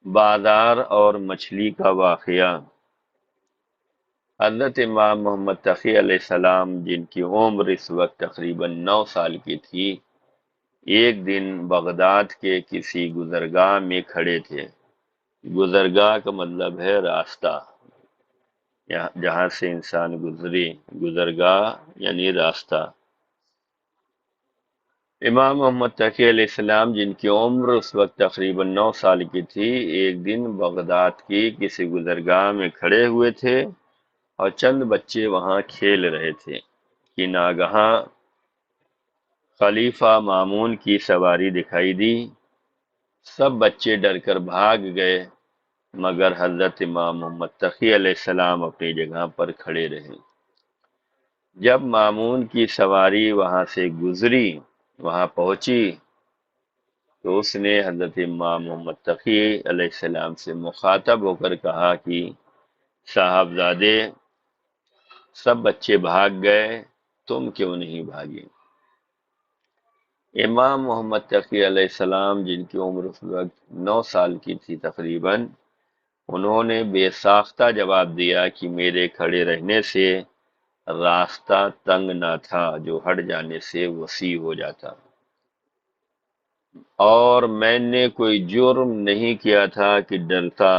بازار اور مچھلی کا واقعہ۔ حضرت امام محمد تقی علیہ السلام، جن کی عمر اس وقت تقریباً 9 سال کی تھی، ایک دن بغداد کے کسی گزرگاہ میں کھڑے تھے۔ گزرگاہ کا مطلب ہے راستہ، جہاں سے انسان گزرے، گزرگاہ یعنی راستہ۔ امام محمد تقی علیہ السلام، جن کی عمر اس وقت تقریباً 9 سال کی تھی، ایک دن بغداد کی کسی گزرگاہ میں کھڑے ہوئے تھے اور چند بچے وہاں کھیل رہے تھے کہ ناگہاں خلیفہ مامون کی سواری دکھائی دی۔ سب بچے ڈر کر بھاگ گئے، مگر حضرت امام محمد تقی علیہ السلام اپنی جگہ پر کھڑے رہے۔ جب مامون کی سواری وہاں سے گزری، وہاں پہنچی، تو اس نے حضرت امام محمد تقی علیہ السلام سے مخاطب ہو کر کہا کہ صاحبزادے، سب بچے بھاگ گئے، تم کیوں نہیں بھاگے؟ امام محمد تقی علیہ السلام، جن کی عمر اس وقت 9 سال کی تھی تقریباً، انہوں نے بے ساختہ جواب دیا کہ میرے کھڑے رہنے سے راستہ تنگ نہ تھا جو ہٹ جانے سے وسیع ہو جاتا، اور میں نے کوئی جرم نہیں کیا تھا کہ ڈرتا،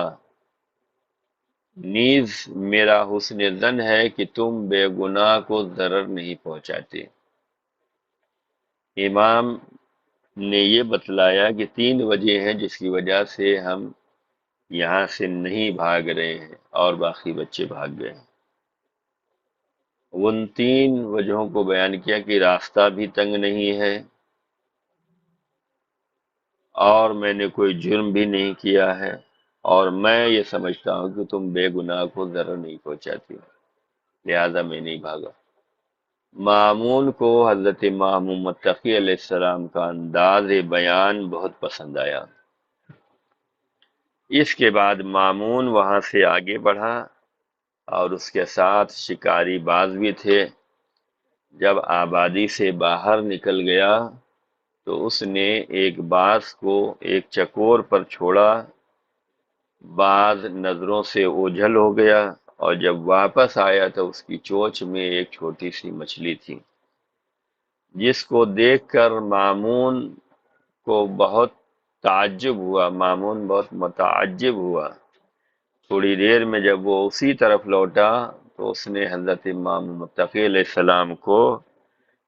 نیز میرا حسن ظن ہے کہ تم بے گناہ کو ضرر نہیں پہنچاتے۔ امام نے یہ بتلایا کہ 3 وجہ ہیں جس کی وجہ سے ہم یہاں سے نہیں بھاگ رہے ہیں اور باقی بچے بھاگ گئے ہیں۔ ان 3 وجہوں کو بیان کیا کہ راستہ بھی تنگ نہیں ہے، اور میں نے کوئی جرم بھی نہیں کیا ہے، اور میں یہ سمجھتا ہوں کہ تم بے گناہ کو ضرر نہیں پہنچاتی، لہذا میں نہیں بھاگا۔ مامون کو حضرت امام محمد تقی علیہ السلام کا انداز بیان بہت پسند آیا۔ اس کے بعد مامون وہاں سے آگے بڑھا اور اس کے ساتھ شکاری باز بھی تھے۔ جب آبادی سے باہر نکل گیا تو اس نے ایک باز کو ایک چکور پر چھوڑا۔ باز نظروں سے اوجھل ہو گیا، اور جب واپس آیا تو اس کی چونچ میں ایک چھوٹی سی مچھلی تھی، جس کو دیکھ کر مامون کو بہت تعجب ہوا۔ مامون بہت متعجب ہوا۔ تھوڑی دیر میں جب وہ اسی طرف لوٹا تو اس نے حضرت امام متقی علیہ السلام کو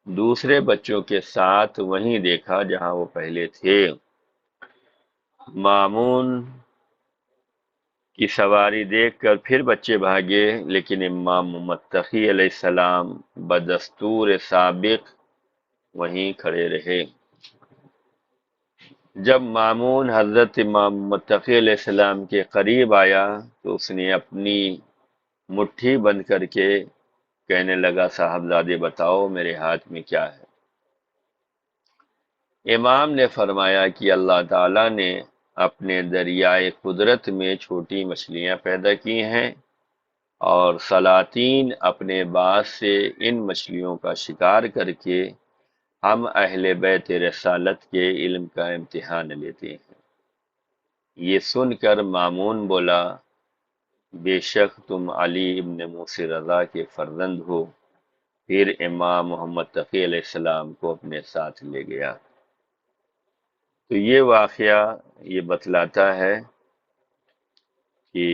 دوسرے بچوں کے ساتھ وہیں دیکھا جہاں وہ پہلے تھے۔ مامون کی سواری دیکھ کر پھر بچے بھاگے، لیکن امام متقی علیہ السلام بدستور سابق وہیں کھڑے رہے۔ جب مامون حضرت امام متقی علیہ السلام کے قریب آیا تو اس نے اپنی مٹھی بند کر کے کہنے لگا، صاحبزادے بتاؤ میرے ہاتھ میں کیا ہے؟ امام نے فرمایا کہ اللہ تعالیٰ نے اپنے دریائے قدرت میں چھوٹی مچھلیاں پیدا کی ہیں، اور سلاطین اپنے باز سے ان مچھلیوں کا شکار کر کے ہم اہل بیت رسالت کے علم کا امتحان لیتے ہیں۔ یہ سن کر مامون بولا، بے شک تم علی ابن موسی رضا کے فرزند ہو۔ پھر امام محمد تقی علیہ السلام کو اپنے ساتھ لے گیا۔ تو یہ واقعہ یہ بتلاتا ہے کہ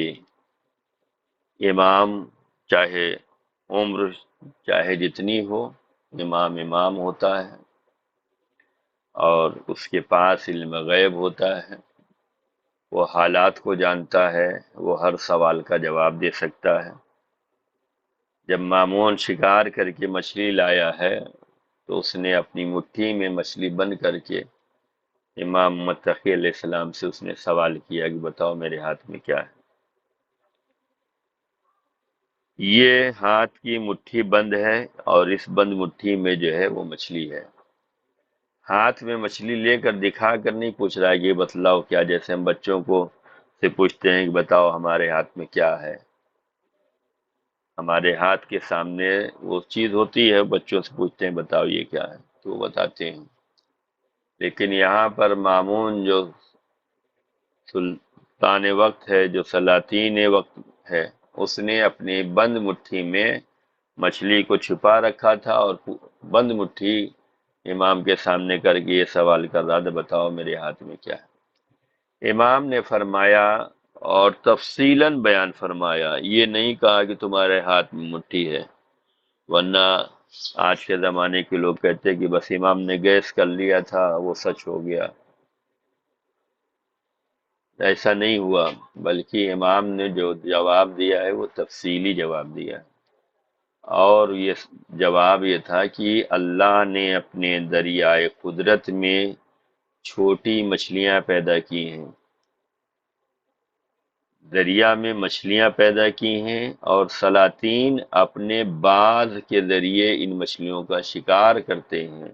امام چاہے عمر چاہے جتنی ہو، امام امام ہوتا ہے، اور اس کے پاس علم غیب ہوتا ہے، وہ حالات کو جانتا ہے، وہ ہر سوال کا جواب دے سکتا ہے۔ جب مامون شکار کر کے مچھلی لایا ہے تو اس نے اپنی مٹھی میں مچھلی بند کر کے امام متقی علیہ السلام سے اس نے سوال کیا کہ بتاؤ میرے ہاتھ میں کیا ہے؟ یہ ہاتھ کی مٹھی بند ہے، اور اس بند مٹھی میں جو ہے وہ مچھلی ہے۔ ہاتھ میں مچھلی لے کر دکھا کر نہیں پوچھ رہا ہے کہ یہ بتلاؤ کیا، جیسے ہم بچوں کو سے پوچھتے ہیں کہ بتاؤ ہمارے ہاتھ میں کیا ہے۔ ہمارے ہاتھ کے سامنے وہ چیز ہوتی ہے، بچوں سے پوچھتے ہیں بتاؤ یہ کیا ہے، تو وہ بتاتے ہیں۔ لیکن یہاں پر مامون جو سلطان وقت ہے، جو سلاطین وقت ہے، اس نے اپنی بند مٹھی میں مچھلی کو چھپا رکھا تھا اور بند مٹھی امام کے سامنے کر کے یہ سوال کر رہا تھا، بتاؤ میرے ہاتھ میں کیا ہے؟ امام نے فرمایا اور تفصیلاً بیان فرمایا، یہ نہیں کہا کہ تمہارے ہاتھ میں مٹھی ہے، ورنہ آج کے زمانے کے لوگ کہتے ہیں کہ بس امام نے گیس کر لیا تھا وہ سچ ہو گیا۔ ایسا نہیں ہوا، بلکہ امام نے جو جواب دیا ہے وہ تفصیلی جواب دیا ہے، اور یہ جواب یہ تھا کہ اللہ نے اپنے دریائے قدرت میں چھوٹی مچھلیاں پیدا کی ہیں، دریا میں مچھلیاں پیدا کی ہیں، اور سلاطین اپنے باز کے ذریعے ان مچھلیوں کا شکار کرتے ہیں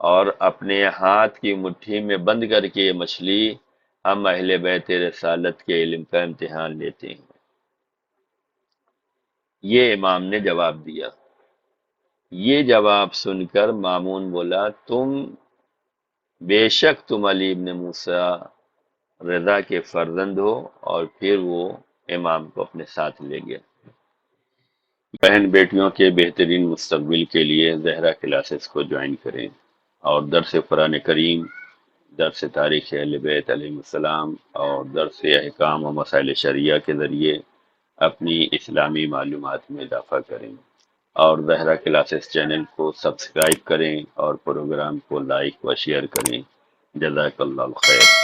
اور اپنے ہاتھ کی مٹھی میں بند کر کے یہ مچھلی ہم اہل بیت رسالت کے علم کا امتحان لیتے ہیں۔ یہ امام نے جواب دیا۔ یہ جواب سن کر مامون بولا، بے شک تم علی ابن موسیٰ رضا کے فرزند ہو، اور پھر وہ امام کو اپنے ساتھ لے گیا۔ بہن بیٹیوں کے بہترین مستقبل کے لیے زہرا کلاسز کو جوائن کریں، اور درس قرآن کریم، درس تاریخ اہل بیت علیہ السلام اور درس احکام و مسائل شریعہ کے ذریعے اپنی اسلامی معلومات میں اضافہ کریں، اور زہرا کلاسز چینل کو سبسکرائب کریں اور پروگرام کو لائک و شیئر کریں۔ جزاک اللہ خیر۔